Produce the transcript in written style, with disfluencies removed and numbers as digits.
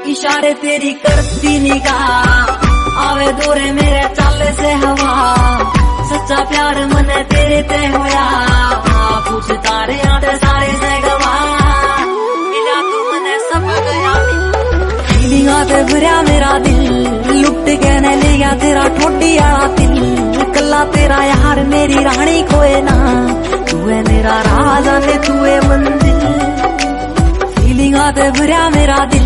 इशारे तेरी करती निगाह आवे दूरे मेरे चाले से हवा। सच्चा प्यार मन तेरे ते होया पूछ तारे आते सारे से गवा। मिला तू मने सब गया फीलिंगा ते भरया मेरा दिल लुट के न ले गया तेरा ठोडी आला दिल। कल्ला तेरा यार मेरी रानी कोई ना तू है मेरा राजा ने तू है मंदिर। फीलिंगा ते भरया मेरा दिल